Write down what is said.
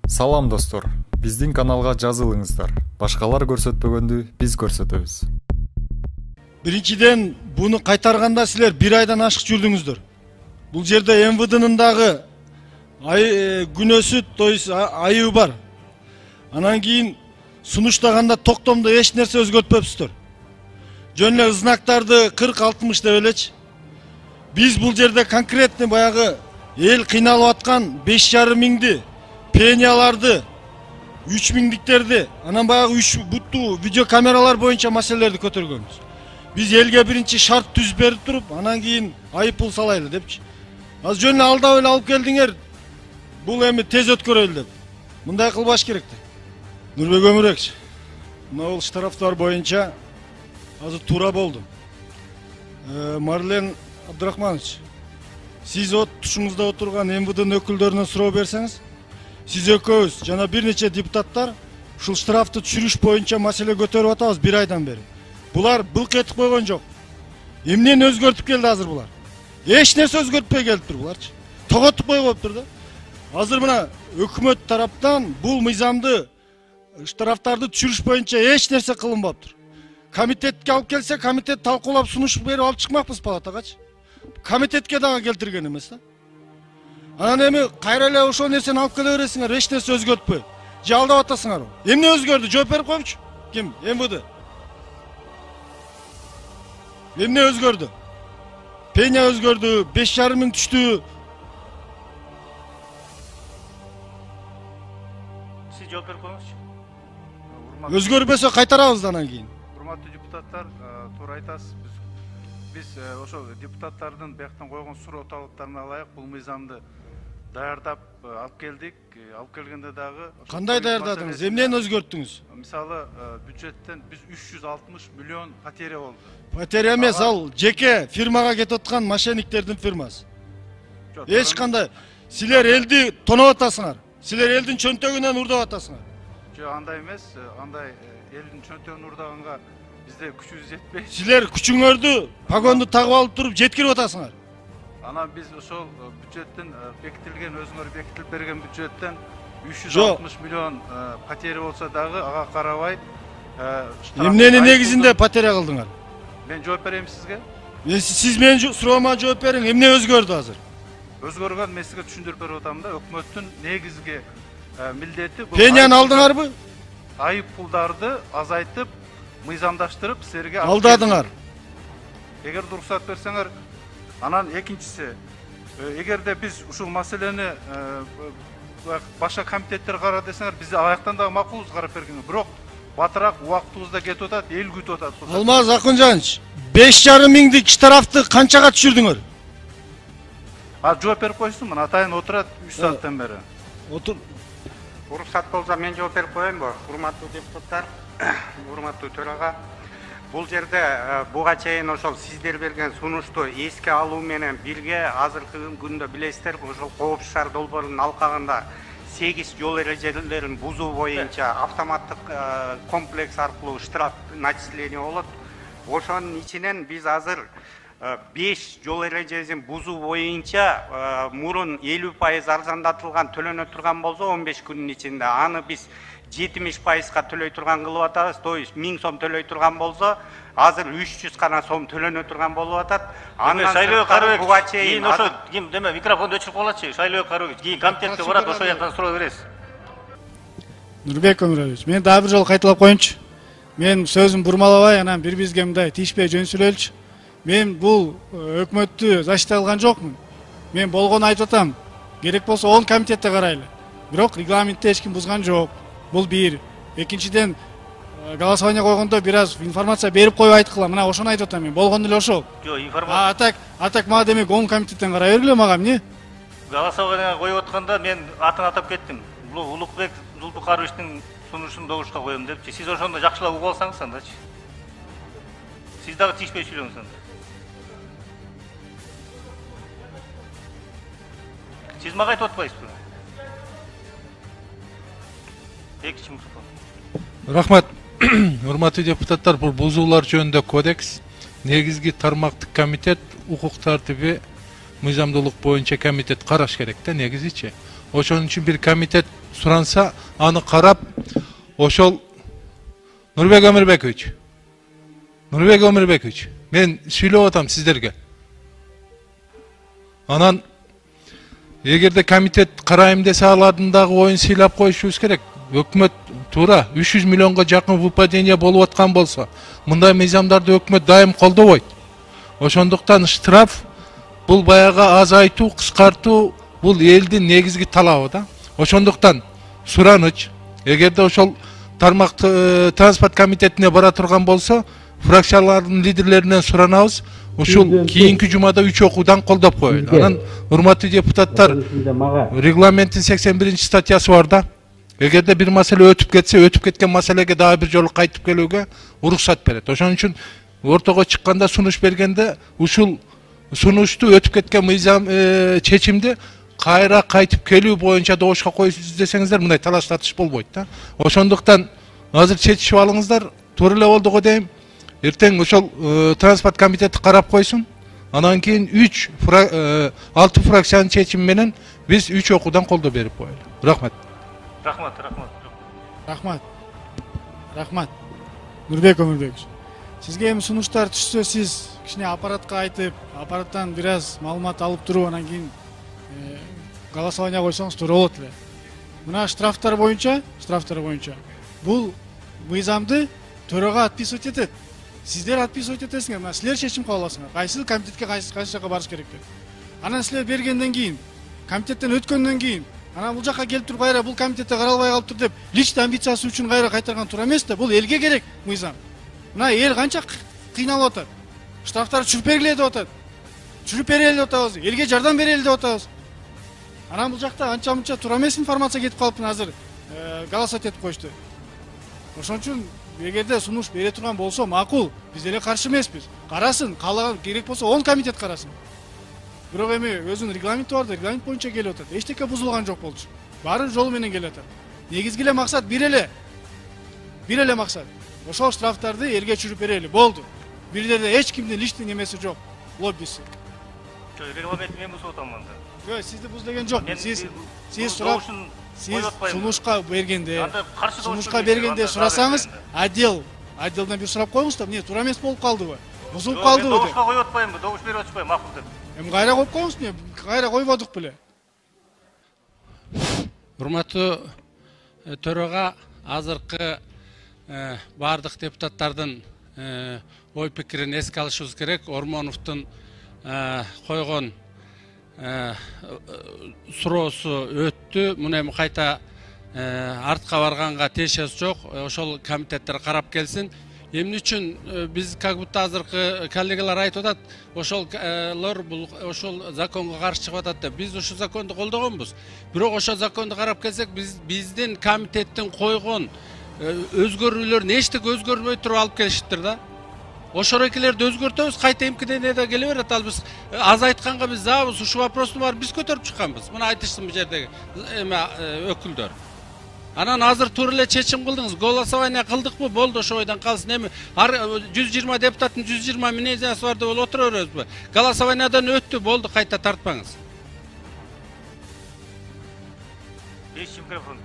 Салам достор, биздин каналга жазылыңыздар. Башкалар көрсөтпөгөндү биз көрсөтөбүз. Биринчиден, буну кайтарганда силер 1 айдан ашык жүрдүңүздөр. Бул жерде МВДнын дагы күнөөсү, то есть айыбы бар. Анан кийин сунуштаганда токтомдо эч нерсе өзгөртпөпсүздөр. Жөн эле знактарды 40-60 деп элечи. Биз бул жерде конкретно баягы эл кыйналып аткан 5,5 миңди, пенияларды, 3 миңдиктерди, анан баягы 3 буттуу видеокамералар боюнча маселелерди көтөргөнбүз. Биз элге биринчи шарт түзүп берип туруп, анан кийин айып пул салайлы депчи. Азыр жөн эле алдап эле алып келдиңер. Бул эми тез өткөрөлү деп. Мындай кылбаш керек деп. Нурбек Өмүрөкч, мына штрафтар боюнча азыр туура болду. Марлен Абдрахманович, сиз тушуңузда отурган МВДнын өкүлдөрүнө суроо берсеңиз, сиз экөөбүз жана бир нече депутаттар ушул штрафты түшүрүш боюнча маселе көтөрүп атабыз 1 айдан бери. Булар былк этип койгон жок. Эмнени өзгөртүп келди азыр булар? Эч нерсе өзгөртпөй келиптир буларчы. Тоготуп койгоптур да. Азыр мына өкмөт тараптан бул мыйзамды штрафтарды түшүрүш боюнча эч нерсе кылынбаптыр. Комитетке алып келсе, комитет талкуулап сунуш берип алып чыкмакпыз палатагачы. Комитетке дагы келтирген эмес да. Анан эми кайра эле ошол нерсени алып келе бересиңер, эч нерсе өзгөртпөй. Же алдап атасыңар. Эмне өзгөрдү? Жооп берип койчу. Ким? МВД. Эмне өзгөрдү? Пеня өзгөрдү, 5,5 миң түштү. Сиз жооп берип коюңузчу. Өзгөрбөсө кайтарабыз анан кийин. Урматтуу депутаттар, туура айтасыз. Биз ошо депутаттардын бияктан койгон суроо талаптарына ылайык бул мыйзамды даярдап алып келдик. Алып келгенде дагы кандай даярдадыңыз? Эмнени өзгөрттүңүз? Мисалы, бюджеттен биз 360 миллион потеря болду. Потеря эмес, ал жеке фирмага кетип аткан мошенниктердин фирмасы. Эч кандай силер элди тоноп атасыңар. Силер элдин чөнтөгүнөн урдап атасыңар. Жок, андай эмес, андай элдин чөнтөгүн урдаганга бизде күчүбүз жетпей. Силер күчүңөрдү погонду тагып алып туруп жеткирип атасыңар. Анан биз ошол бюджеттен бекитилген, өзүңөр бекитип берген бюджеттен 360 миллион потеря болсо дагы ага карабай эмнени негизинде потеря кылдыңар? Мен жооп берейин сизге. Сиз менин суроома жооп бериң. Эмне өзгөрдү азыр? Өзгөргөн мен сизге түшүндүрүп берип атам да, өкмөттүн негизги милдети бул пеняны алдыңарбы? Айып пулдарды азайтып, мыйзамдаштырып силерге алдадыңар. Эгер уруксат берсеңер, анан экинчиси, эгерде биз ушул маселени башка комитеттер кара десеңер, биз аяктан дагы макулбуз карап бергенге. Бирок батыраак убактыбызда кетип атат, эл күтүп атат. Алмаз Акунжанович, 5,5 миңдик штрафты канчага түшүрдүңөр? Жооп берип койсун, мына атайын отурат 3 сааттан бери. Отур. Уруксат болсо мен жооп берип коеюнбу? Урматтуу депутаттар, урматтуу төрага. Бул жерде буга чейин ошол сиздер берген сунушту эске алуу менен бирге азыркы күндө билесиздер, ошол коопсуздар долбоорунун алкагында 8 жол эрежелерин бузуу боюнча автоматтык комплекс аркылуу штраф начисление болот. Ошонун ичинен биз азыр 5 жол эрежесин бузуу боюнча мурун 50% арзандатылган төлөнө турган болсо 15 күнүн ичинде аны биз 70%га төлөй турган кылып атабыз. То есть 1000 сом төлөй турган болсо азыр 300 гана сом төлөнө турган болуп атат. Андан Шайлоо Карыбек буга чейин ошо ким деме микрофонду өчүрүп калачы. Шайлоо Карыбек кийин комитетке барат, ошол жактан суроо бересиз. Нурбек Өмүрөкч, мен дагы бир жолу кайталап коеюнчу. Мен сөзүм бурмалабай, анан бири-бирибизге мындай тийишпей жөн сүйлөйлүчү. Мен бул өкмөттү защита кылган жокмун. Мен болгону айтып атам. Керек болсо 10 комитетте карайлы. Бирок регламентти эч ким бузган жок. Бул бир. Экинчиден голосование койгондо бир аз информация берип коюп айткыла. Мына ошону айтып атам мен. Болгону эле ошол. Жок, информация. Атак мага демек 10 комитеттен карай бергиле мага эмне? Голосование коюп атканда мен атын атап кеттим. Бул Улукбек Зулпукаровичтин сунушун добушка коем депчи. Сиз ошондо жакшылап угуп алсаңыз андачы. Сиз дагы тийишпей сүйлөңүз анда. Сиз мага айтып атпайсызбы? Экинчи микрофон. Рахмат. Урматтуу депутаттар, бул бузуулар жөнүндө кодекс негизги тармактык комитет укук тартиби мыйзамдуулук боюнча комитет караш керек да негизичи. Ошон үчүн бир комитет суранса, аны карап, ошол Нурбек Өмүрбекович, мен сүйлөп атам сиздерге. Анан эгерде комитет карайм десе, алардын дагы оюн сыйлап коюшубуз керек. Өкмөт туура 300 миллионго жакын выпадение болуп аткан болсо, мындай мыйзамдарды өкмөт дайым колдобойт. Ошондуктан штраф бул баягы азайтуу, кыскартуу, бул элдин негизги талабы да. Ошондуктан сураныч, эгерде ошол тармак транспорт комитетине бара турган болсо, фракциялардын лидерлеринен суранабыз, ушул кийинки жумада 3 окуудан колдоп коелу. Анан урматтуу депутаттар, регламенттин 81 статьясы бар да. Эгерде бир маселе өтүп кетсе, өтүп кеткен маселеге дагы бир жолу кайтып келүүгө уруксат берет. Ошон үчүн ортого чыкканда, сунуш бергенде, ушул сунушту өтүп кеткен мыйзам чечимди кайра кайтып келүү боюнча добушка коюшубуз десеңиздер, мындай талаш тартыш болбойт да. Ошондуктан азыр чечишип алыңыздар, туура эле болду го дейм. Эртең ошол транспорт комитети карап койсун. Анан кийин 6 фракциянын чечими менен биз 3 окуудан колдоо берип коелу. Рахмат. Рахмат. Нурбек Өмүрбекович. Сизге эми сунуштар түшсө, сиз кичине аппаратка айтып, аппараттан бир аз маалымат алып туруп, анан кийин голосование койсоңуз туура болот эле. Мына штрафтар боюнча бул мыйзамды төрага отписывать этет. Сиздер отписывать этесиңер, мына силер чечим кабыл аласыңар. Кайсы комитетке кайсы жака барыш керек деп. Анан силер бергенден кийин, комитеттен өткөндөн кийин, анан бул жака келип туруп кайра бул комитетте каралбай калыптыр деп, личный амбициясы үчүн кайра кайтарган туура эмес да. Бул элге керек мыйзам. Мына эл канча кыйналып атат. Штрафтар чүрүп бергиле деп атат. Чүрүп берели деп атабыз, элге жардам берели деп атабыз. Анан бул жакта анча мынча туура эмес информация кетип калыптыр, азыр голосовать этип коюшту. Ошон үчүн эгерде сунуш бере турган болсо макул, биз деле каршы эмеспиз. Карасын, каалаган керек болсо 10 комитет карасын. Бирок эми өзүнүн регламенти бар да, регламент боюнча келип атат. Эчтеке бузулган жок болчу. Баары жолу менен келип атат. Негизги эле максат бир эле максат. Ошол штрафтарды элге чүрүп берели, болду. Бирлерде эч кимдин личный немеси жок, лоббиси. Регламент мен бузуп атам анда. Жок, сизди бузбеген жок. Сиз сурап, сиз сунушка бергенде, сурасаңыз, отделден бир сурап коюңуз да, эмне туура эмес болуп калдыбы? Бузулуп калдыбы деп. Добушка коюп атпаймынбы, добуш берип атпайм, макул деп. Эми кайра коюп коюңуз, эмне? Кайра койбодук беле. Урматтуу төрага, азыркы бардык депутаттардын ой пикирин эске алышыбыз керек. Ормоновдун койгон суроосу өттү. Муну эми кайта артка барганга тиешеси жок. Ошол комитеттер карап келсин. Эмне үчүн биз как будто азыркы коллегалар айтып атат, ошолор бул ошол законго каршы чыгып атат деп. Биз ошол законду колдогонбуз. Бирок ошол законду карап келсек, биздин комитеттин койгон өзгөрүүлөрүн эчтек өзгөрбөй туруп алып келишиптир да. Ошол экелерди өзгөртөбүз, кайта эмкиден да келе берет. Ал биз азайтканга биз забыз, ушул вопросту бар биз көтөрүп чыкканбыз. Мына айтышсын бул жердеги өкүлдөр. Анан азыр туура эле чечим кылдыңыз, голосование кылдыкпы, болду, ошо ойдон калсын. Эми 120 депутаттын 120 мнениясы бар деп отура беребизби? Голосованиядан өттү, болду, кайта тартпаңыз. Микрофон.